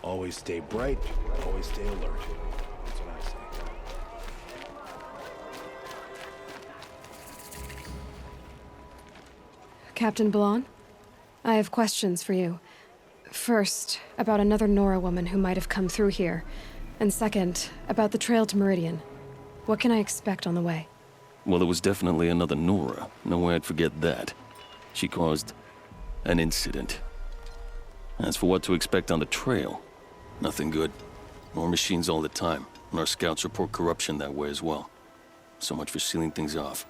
Always stay bright, always stay alert. That's what I say. Captain Blon? I have questions for you. First, about another Nora woman who might have come through here. And second, about the trail to Meridian. What can I expect on the way? Well, it was definitely another Nora. No way I'd forget that. She caused an incident. As for what to expect on the trail, nothing good. More machines all the time, and our scouts report corruption that way as well. So much for sealing things off.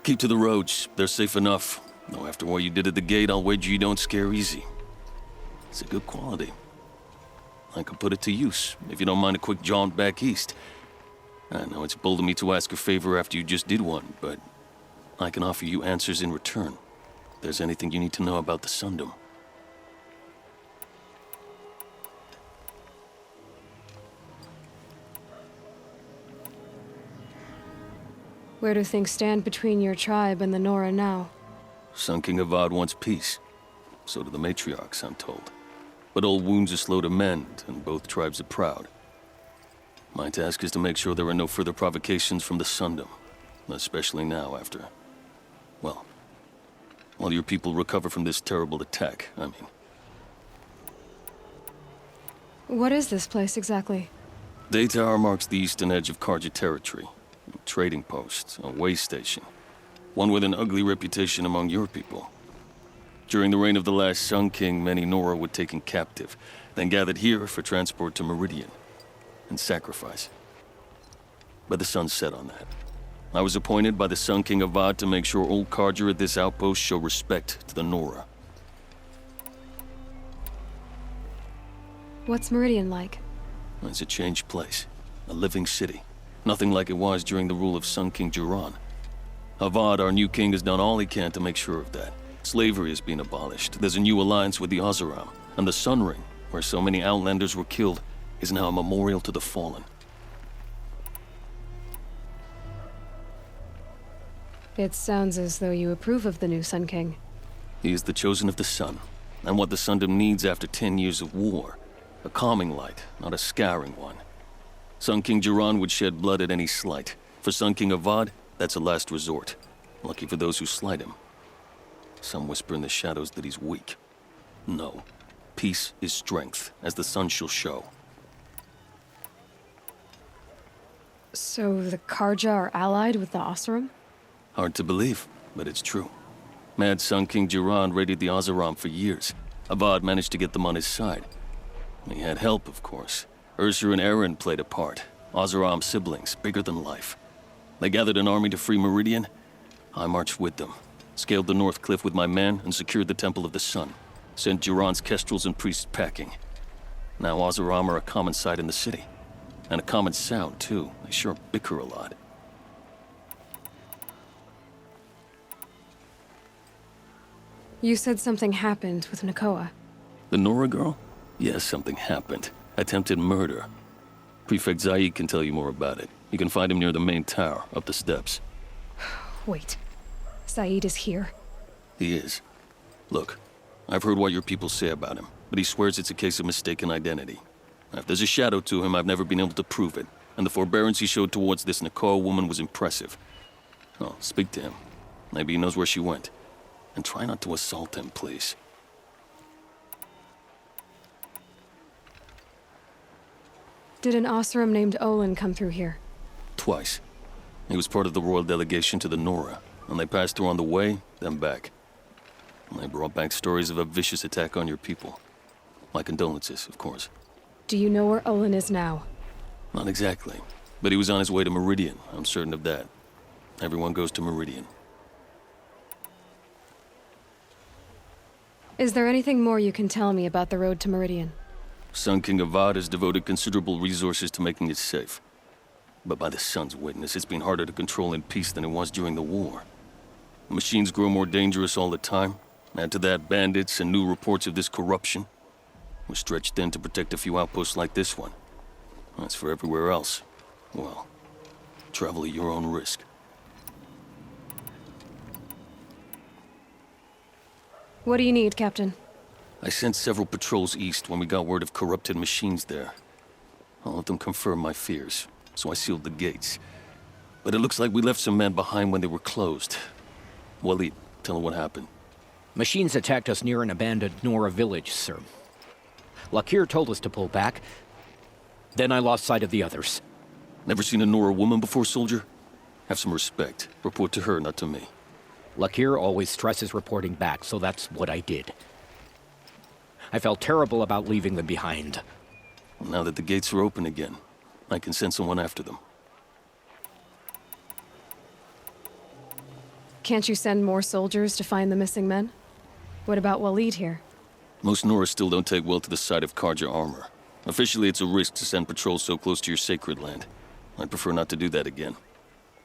Keep to the roads, they're safe enough. Though after what you did at the gate, I'll wager you don't scare easy. It's a good quality. I could put it to use, if you don't mind a quick jaunt back east. I know it's bold of me to ask a favor after you just did one, but I can offer you answers in return. If there's anything you need to know about the Sundom. Where do things stand between your tribe and the Nora now? Sun King Avad wants peace. So do the matriarchs, I'm told. But old wounds are slow to mend, and both tribes are proud. My task is to make sure there are no further provocations from the Sundom. Especially now after... well, while your people recover from this terrible attack, I mean. What is this place exactly? Daytower marks the eastern edge of Karja territory. A trading post, a way station. One with an ugly reputation among your people. During the reign of the last Sun King, many Nora were taken captive, then gathered here for transport to Meridian, and sacrifice. But the sun set on that. I was appointed by the Sun King Avad to make sure old Karja at this outpost show respect to the Nora. What's Meridian like? It's a changed place. A living city. Nothing like it was during the rule of Sun King Jiran. Avad, our new king, has done all he can to make sure of that. Slavery has been abolished. There's a new alliance with the Oseram. And the Sun Ring, where so many Outlanders were killed, is now a memorial to the fallen. It sounds as though you approve of the new Sun King. He is the chosen of the sun, and what the Sundom needs after 10 years of war. A calming light, not a scouring one. Sun King Jiran would shed blood at any slight. For Sun King Avad, that's a last resort. Lucky for those who slight him. Some whisper in the shadows that he's weak. No. Peace is strength, as the sun shall show. So the Karja are allied with the Oseram? Hard to believe, but it's true. Mad Sun King Jiran raided the Oseram for years. Avad managed to get them on his side. He had help, of course. Ursur and Aaron played a part. Oseram siblings, bigger than life. They gathered an army to free Meridian. I marched with them. Scaled the North Cliff with my men and secured the Temple of the Sun. Sent Jiran's kestrels and priests packing. Now Oseram are a common sight in the city. And a common sound, too. They sure bicker a lot. You said something happened with Nakoa. The Nora girl? Yes, something happened. Attempted murder. Prefect Zaid can tell you more about it. You can find him near the main tower, up the steps. Wait. Saeed is here. He is. Look, I've heard what your people say about him, but he swears it's a case of mistaken identity. If there's a shadow to him, I've never been able to prove it, and the forbearance he showed towards this Nakoa woman was impressive. Oh, speak to him. Maybe he knows where she went. And try not to assault him, please. Did an Oseram named Olin come through here? Twice. He was part of the royal delegation to the Nora, and they passed through on the way, then back. And they brought back stories of a vicious attack on your people. My condolences, of course. Do you know where Olin is now? Not exactly, but he was on his way to Meridian, I'm certain of that. Everyone goes to Meridian. Is there anything more you can tell me about the road to Meridian? Sun King Avad has devoted considerable resources to making it safe. But by the sun's witness, it's been harder to control in peace than it was during the war. The machines grow more dangerous all the time. Add to that bandits and new reports of this corruption. We're stretched thin to protect a few outposts like this one. As for everywhere else, well, travel at your own risk. What do you need, Captain? I sent several patrols east when we got word of corrupted machines there. All of them confirmed my fears, so I sealed the gates. But it looks like we left some men behind when they were closed. Waleed, tell her what happened. Machines attacked us near an abandoned Nora village, sir. Lakir told us to pull back. Then I lost sight of the others. Never seen a Nora woman before, soldier? Have some respect. Report to her, not to me. Lakir always stresses reporting back, so that's what I did. I felt terrible about leaving them behind. Well, now that the gates are open again, I can send someone after them. Can't you send more soldiers to find the missing men? What about Waleed here? Most Nora still don't take well to the sight of Karja armor. Officially, it's a risk to send patrols so close to your sacred land. I'd prefer not to do that again.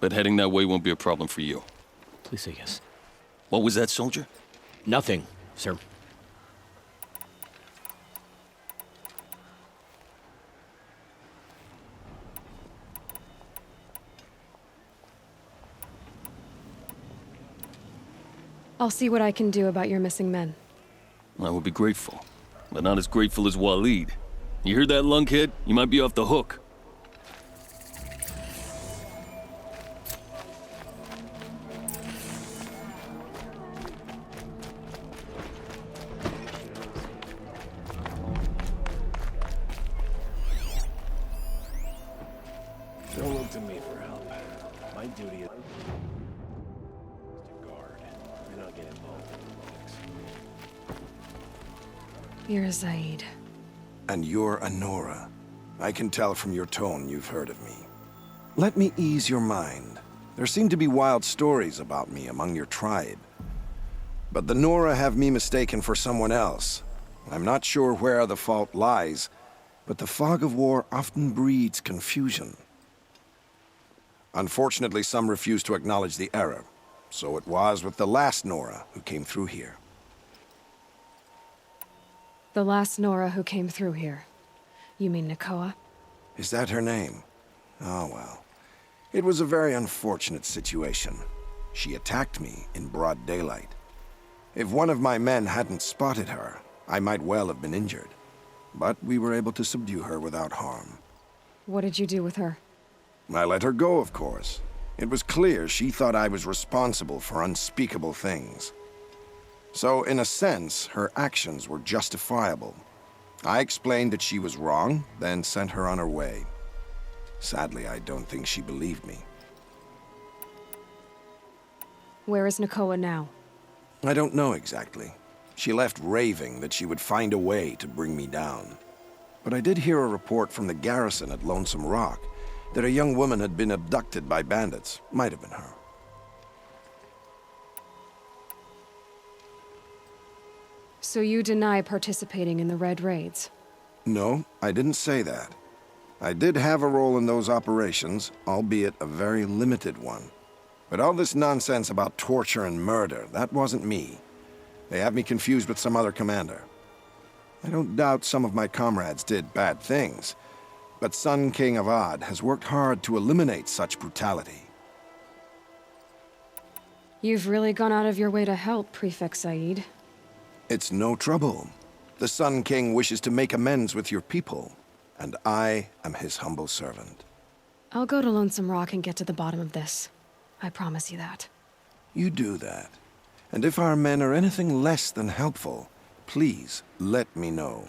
But heading that way won't be a problem for you. Please say yes. What was that, soldier? Nothing, sir. I'll see what I can do about your missing men. I would be grateful, but not as grateful as Waleed. You hear that, lunkhead? You might be off the hook. Don't look to me for help. My duty is to guard and not get involved in politics. You're Zaid. And you're a Nora. I can tell from your tone you've heard of me. Let me ease your mind. There seem to be wild stories about me among your tribe. But the Nora have me mistaken for someone else. I'm not sure where the fault lies, but the fog of war often breeds confusion. Unfortunately, some refuse to acknowledge the error. So it was with the last Nora who came through here. The last Nora who came through here. You mean Nakoa? Is that her name? Oh, well. It was a very unfortunate situation. She attacked me in broad daylight. If one of my men hadn't spotted her, I might well have been injured. But we were able to subdue her without harm. What did you do with her? I let her go, of course. It was clear she thought I was responsible for unspeakable things. So, in a sense, her actions were justifiable. I explained that she was wrong, then sent her on her way. Sadly, I don't think she believed me. Where is Nakoa now? I don't know exactly. She left raving that she would find a way to bring me down. But I did hear a report from the garrison at Lonesome Rock that a young woman had been abducted by bandits. Might have been her. So you deny participating in the Red Raids? No, I didn't say that. I did have a role in those operations, albeit a very limited one. But all this nonsense about torture and murder, that wasn't me. They have me confused with some other commander. I don't doubt some of my comrades did bad things, but Sun King Avad has worked hard to eliminate such brutality. You've really gone out of your way to help, Prefect Said. It's no trouble. The Sun King wishes to make amends with your people, and I am his humble servant. I'll go to Lonesome Rock and get to the bottom of this. I promise you that. You do that. And if our men are anything less than helpful, please let me know.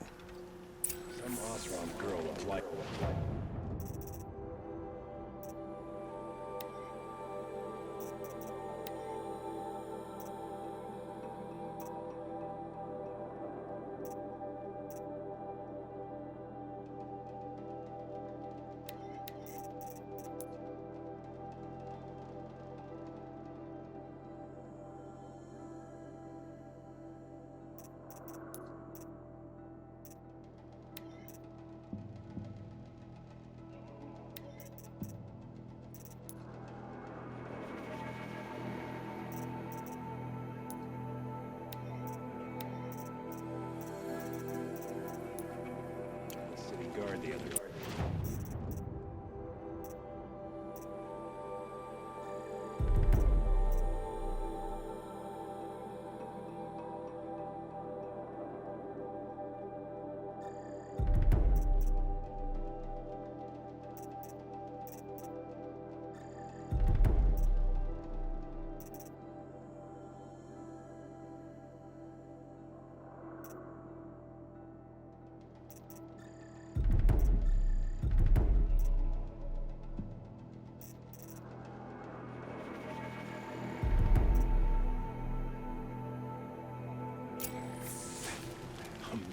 Some Osram girl would like. City guard the other.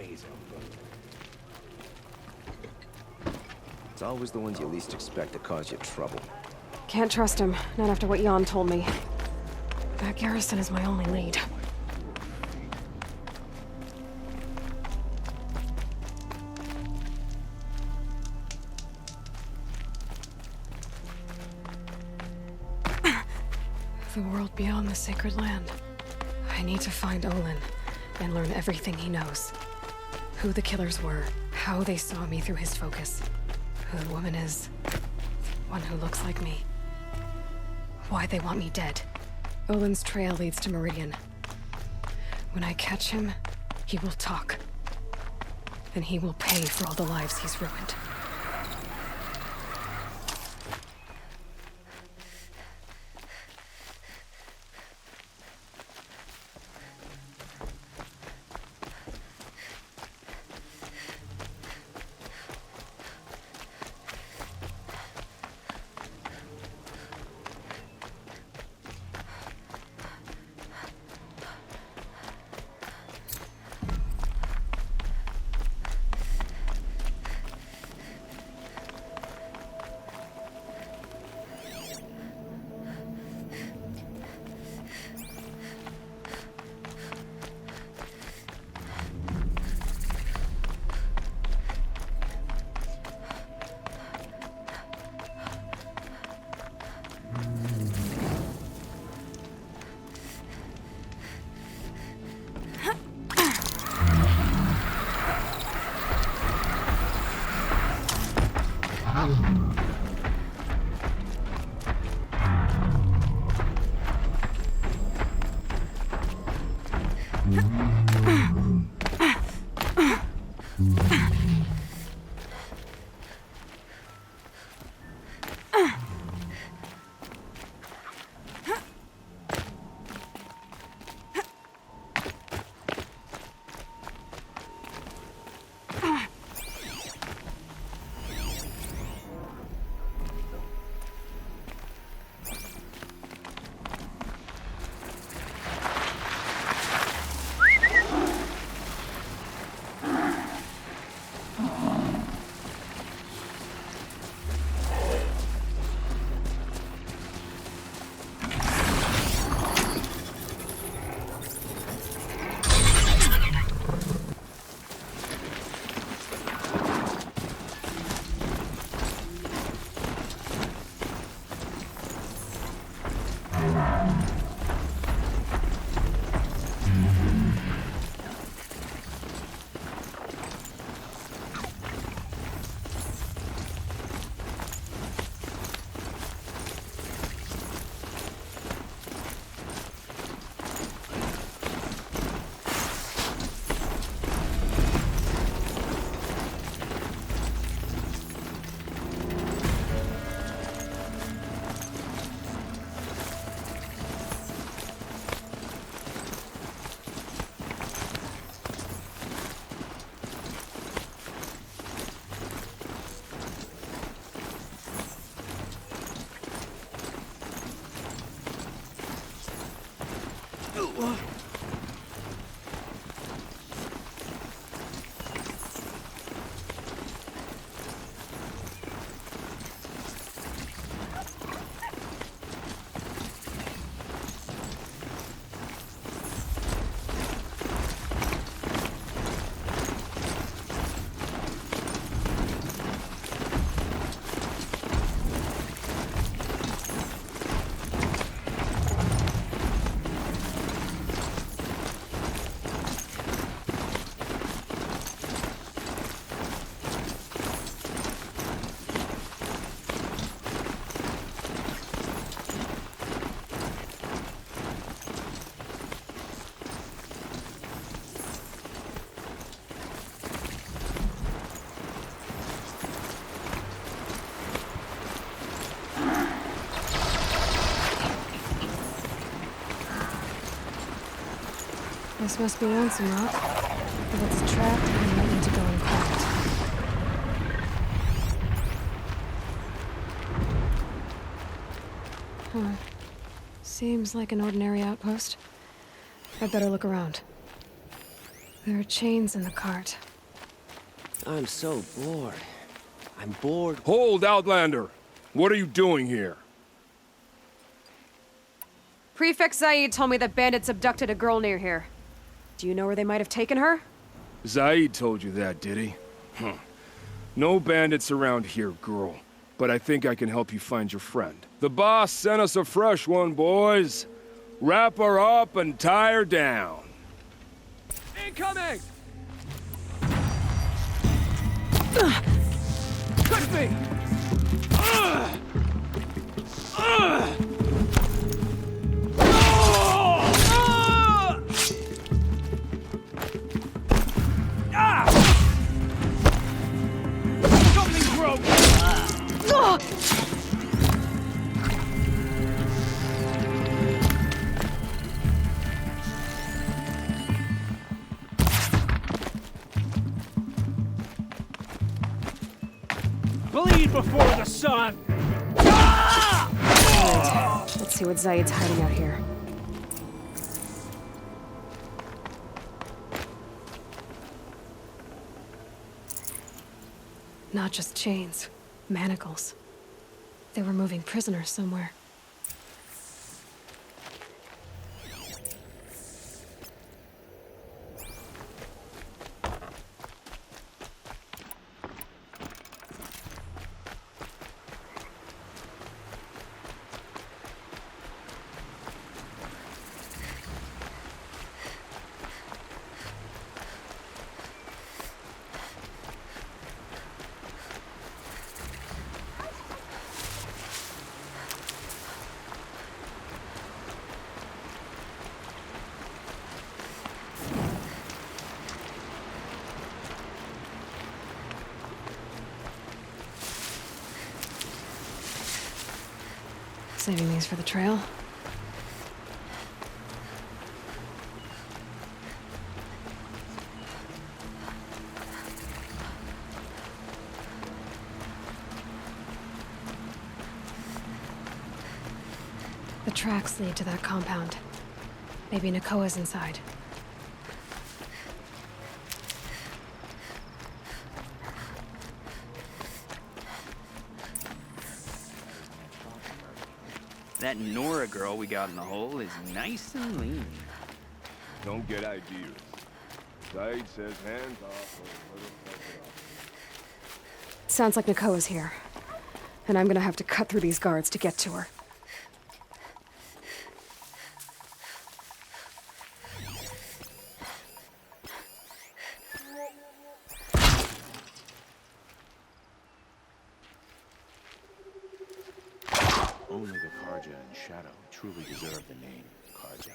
phase output. It's always the ones you least expect that cause you trouble. Can't trust him, not after what Jan told me. That garrison is my only lead. The world beyond the sacred land. I need to find Olin and learn everything he knows. Who the killers were, how they saw me through his focus, who the woman is, one who looks like me. Why they want me dead. Olin's trail leads to Meridian. When I catch him, he will talk. And he will pay for all the lives he's ruined. This must be lonesome rock. If it's trapped, I might need to go and quiet. Huh. Seems like an ordinary outpost. I'd better look around. There are chains in the cart. I'm so bored. I'm bored. Hold, Outlander! What are you doing here? Prefect Zaid told me that bandits abducted a girl near here. Do you know where they might have taken her? Zaid told you that, did he? Huh. No bandits around here, girl. But I think I can help you find your friend. The boss sent us a fresh one, boys. Wrap her up and tie her down. Incoming! Touch me! Something broke! Bleed before the sun! Let's see what Zaid's hiding out here. Not just chains, manacles. They were moving prisoners somewhere. Saving these for the trail. The tracks lead to that compound. Maybe Nakoa's inside. That Nora girl we got in the hole is nice and lean. Don't get ideas. Zaid says hands off or let him fuck it up. Sounds like Nakoa's here. And I'm gonna have to cut through these guards to get to her. Only the Karja and Shadow truly deserve the name Karja.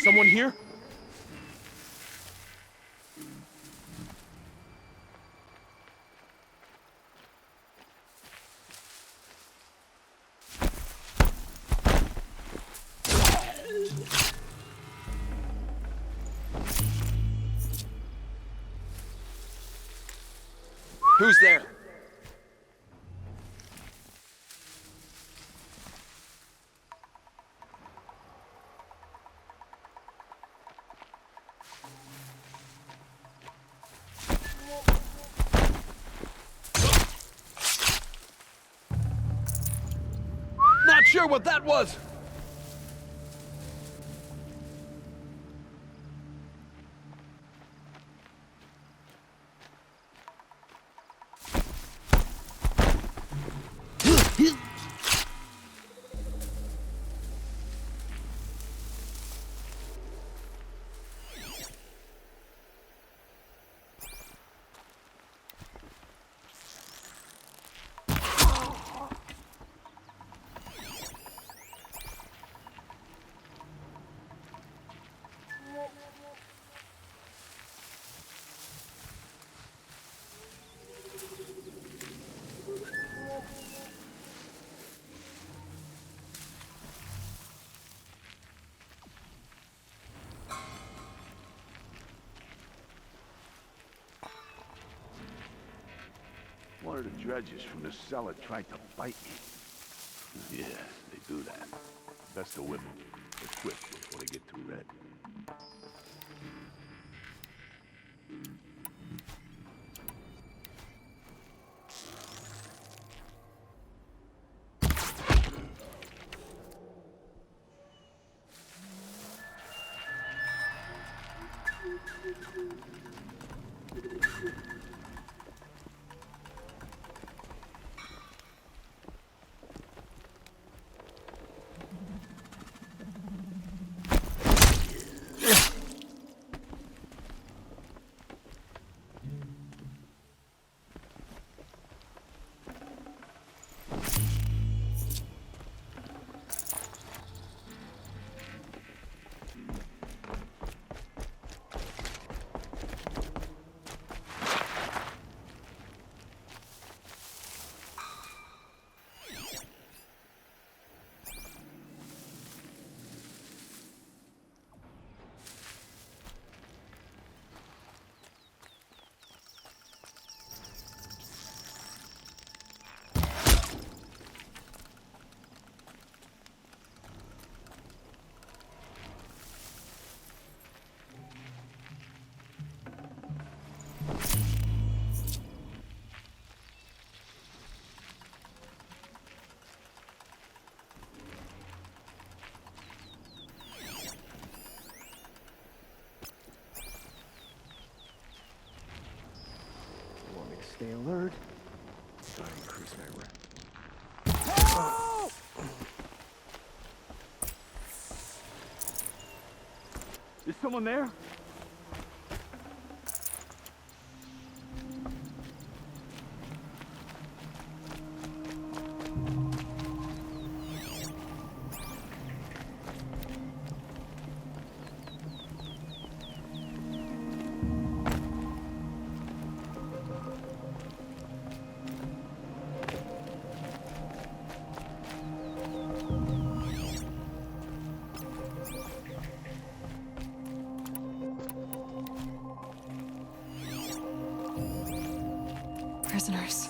Someone here? Who's there? Not sure what that was. of the dredges from the cellar tried to bite me. Yeah, they do that. Best to whip them. They're quick before they get too red. Stay alert. Try to increase my rep. Is someone there? Prisoners.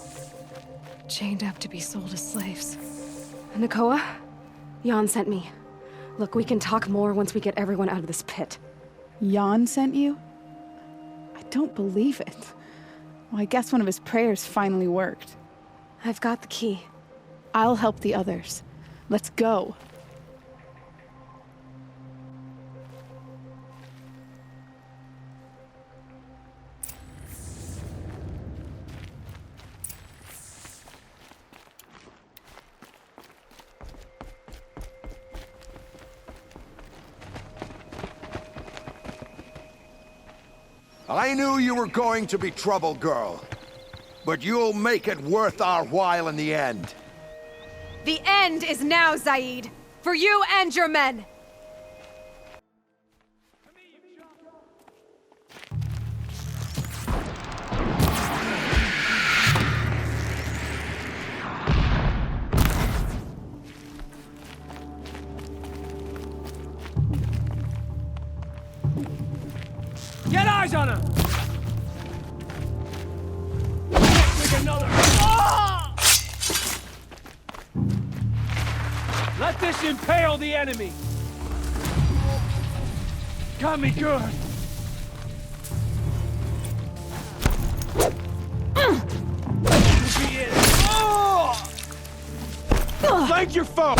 Chained up to be sold as slaves. Nakoa? Jan sent me. Look, we can talk more once we get everyone out of this pit. Jan sent you? I don't believe it. Well, I guess one of his prayers finally worked. I've got the key. I'll help the others. Let's go. I knew you were going to be trouble, girl. But you'll make it worth our while in the end. The end is now, Zaid! For you and your men! Get eyes on him! Take another. Ah! Let this impale the enemy. Got me good. Be it. Oh! Flank your foe.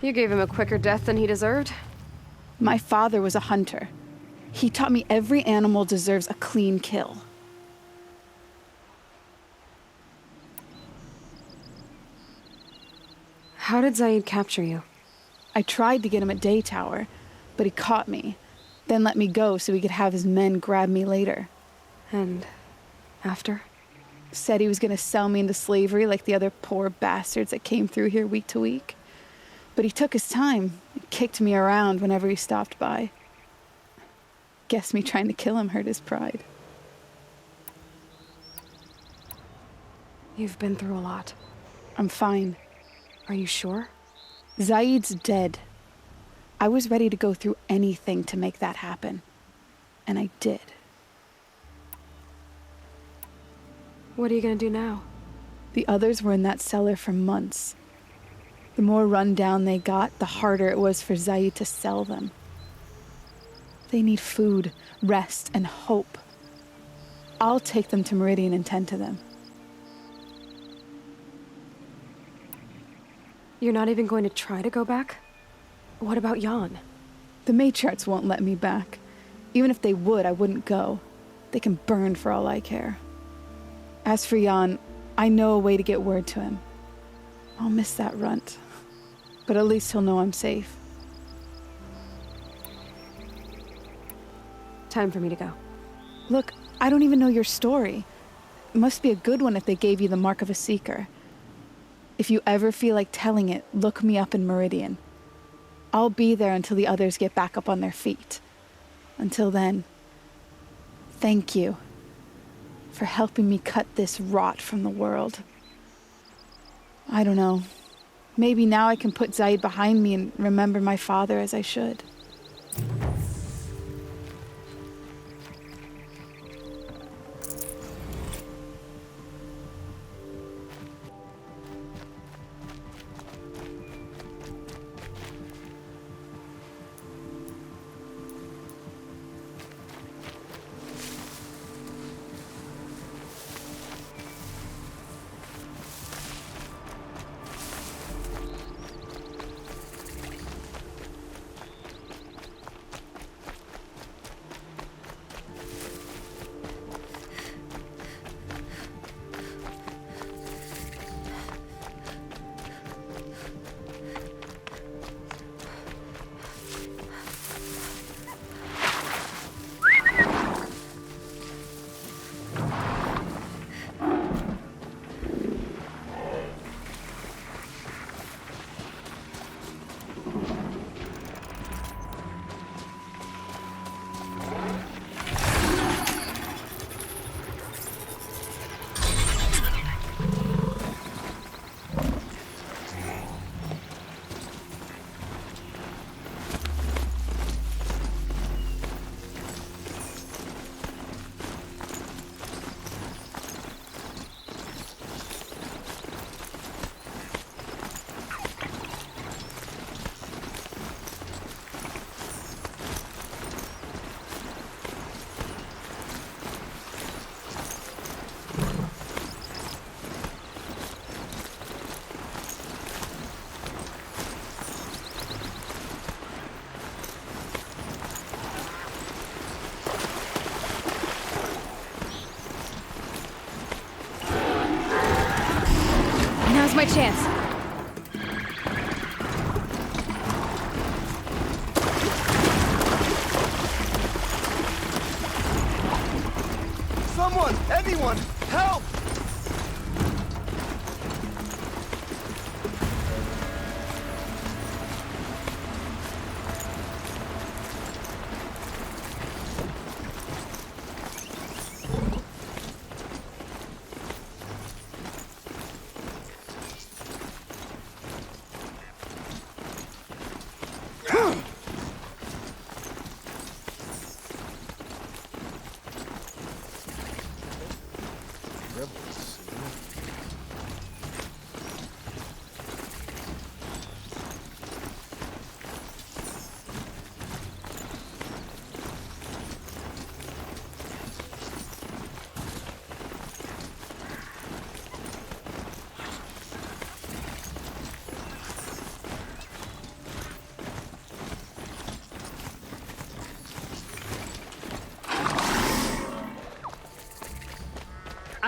You gave him a quicker death than he deserved. My father was a hunter. He taught me every animal deserves a clean kill. How did Zaid capture you? I tried to get him at Day Tower, but he caught me, then let me go so he could have his men grab me later. And after? Said he was gonna sell me into slavery like the other poor bastards that came through here week to week. But he took his time and kicked me around whenever he stopped by. Guess me trying to kill him hurt his pride. You've been through a lot. I'm fine. Are you sure? Zaid's dead. I was ready to go through anything to make that happen. And I did. What are you gonna do now? The others were in that cellar for months. The more run down they got, the harder it was for Zaid to sell them. They need food, rest, and hope. I'll take them to Meridian and tend to them. You're not even going to try to go back? What about Jan? The matriarchs won't let me back. Even if they would, I wouldn't go. They can burn for all I care. As for Jan, I know a way to get word to him. I'll miss that runt. But at least he'll know I'm safe. Time for me to go. Look, I don't even know your story. It must be a good one if they gave you the mark of a seeker. If you ever feel like telling it, look me up in Meridian. I'll be there until the others get back up on their feet. Until then, thank you for helping me cut this rot from the world. I don't know. Maybe now I can put Zaid behind me and remember my father as I should. Now's my chance. Someone! Anyone! Help!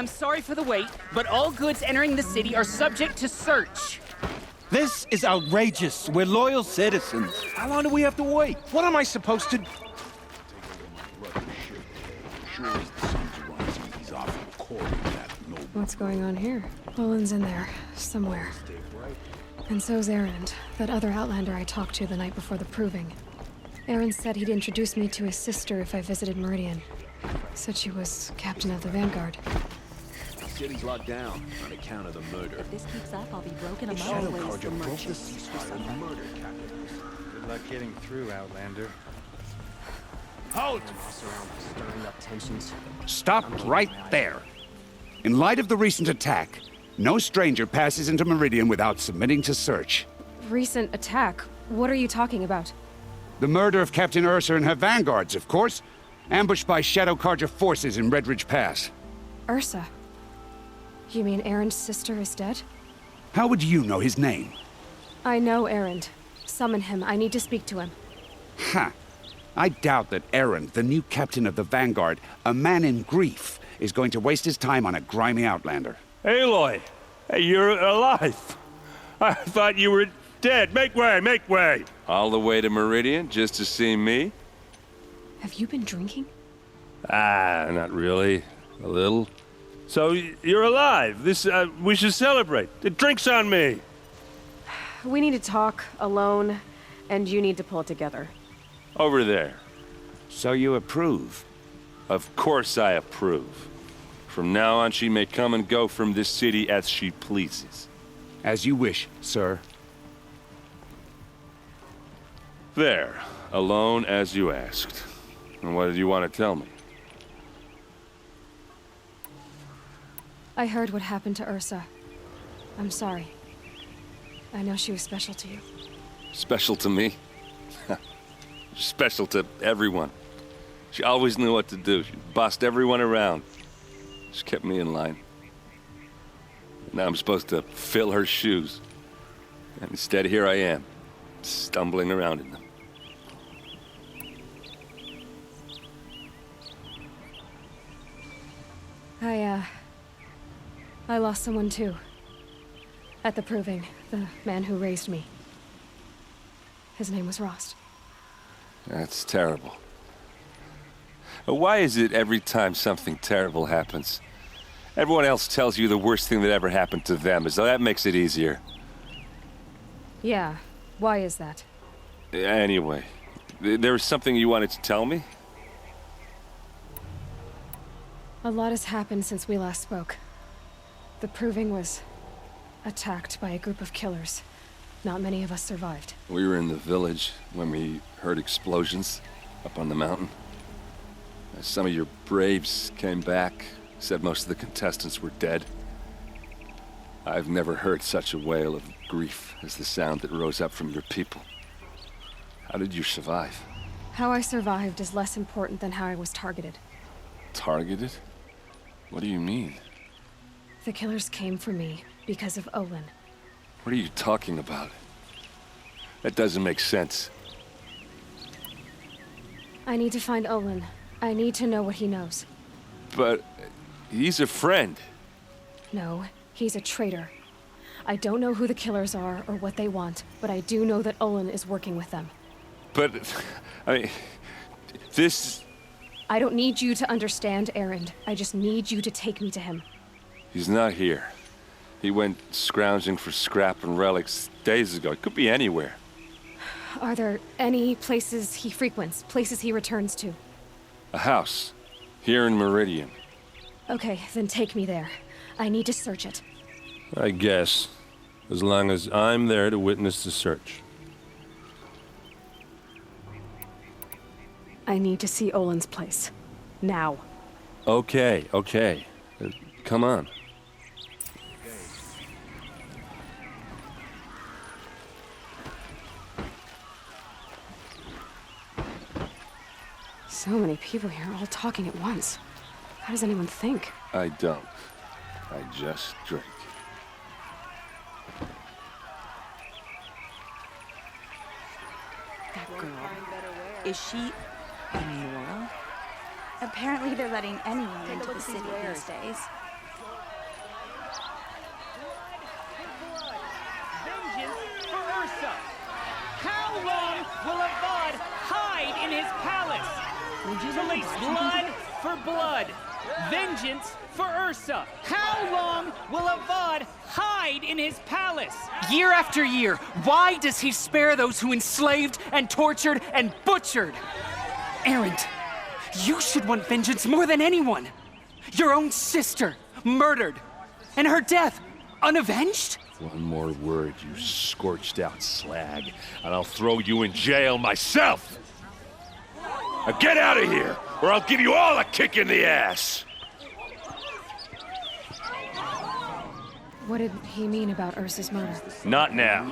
I'm sorry for the wait, but all goods entering the city are subject to search. This is outrageous. We're loyal citizens. How long do we have to wait? What am I supposed to... What's going on here? Olin's in there, somewhere. And so's Erend, that other Outlander I talked to the night before the proving. Erend said he'd introduce me to his sister if I visited Meridian. Said she was captain of the Vanguard. The city's locked down on account of the murder. If this keeps up, I'll be broken among Shadow ways Carja for broke the merchants. ceasefire murder capitals. Good luck getting through, Outlander. Halt! Stirring up tensions. Stop right there. In light of the recent attack, no stranger passes into Meridian without submitting to search. Recent attack? What are you talking about? The murder of Captain Ursa and her vanguards, of course. Ambushed by Shadow Carja forces in Red Ridge Pass. Ursa? You mean Erend's sister is dead? How would you know his name? I know Erend. Summon him. I need to speak to him. Ha! I doubt that Erend, the new captain of the Vanguard, a man in grief, is going to waste his time on a grimy outlander. Aloy! Hey, you're alive! I thought you were dead. Make way, make way! All the way to Meridian just to see me? Have you been drinking? Ah, not really. A little. So, you're alive. We should celebrate. The drink's on me! We need to talk, alone, and you need to pull it together. Over there. So you approve? Of course I approve. From now on, she may come and go from this city as she pleases. As you wish, sir. There. Alone as you asked. And what did you want to tell me? I heard what happened to Ursa. I'm sorry. I know she was special to you. Special to me? Special to everyone. She always knew what to do. She bossed everyone around. She kept me in line. Now I'm supposed to fill her shoes. And instead, here I am, stumbling around in them. I lost someone too. At the proving, the man who raised me. His name was Rost. That's terrible. Why is it every time something terrible happens, everyone else tells you the worst thing that ever happened to them, as though that makes it easier? Yeah, why is that? Anyway, there was something you wanted to tell me? A lot has happened since we last spoke. The proving was attacked by a group of killers. Not many of us survived. We were in the village when we heard explosions up on the mountain. Some of your braves came back, said most of the contestants were dead. I've never heard such a wail of grief as the sound that rose up from your people. How did you survive? How I survived is less important than how I was targeted. Targeted? What do you mean? The killers came for me because of Olin. What are you talking about? That doesn't make sense. I need to find Olin. I need to know what he knows. But he's a friend. No, he's a traitor. I don't know who the killers are or what they want, but I do know that Olin is working with them. But, I mean, this... I don't need you to understand, Erend. I just need you to take me to him. He's not here. He went scrounging for scrap and relics days ago. It could be anywhere. Are there any places he frequents, places he returns to? A house. Here in Meridian. Okay, then take me there. I need to search it. I guess. As long as I'm there to witness the search. I need to see Olin's place. Now. Okay, okay. Come on. So many people here, all talking at once. How does anyone think? I don't. I just drink. That girl. Is she a Nora? Apparently they're letting anyone into the city these days. Vengeance will Avad hide in his palace? To lace blood for blood, vengeance for Ursa. How long will Avad hide in his palace? Year after year, why does he spare those who enslaved and tortured and butchered? Erend, you should want vengeance more than anyone. Your own sister, murdered, and her death, unavenged? One more word, you scorched out slag, and I'll throw you in jail myself! Now get out of here, or I'll give you all a kick in the ass! What did he mean about Ursa's murder? Not now.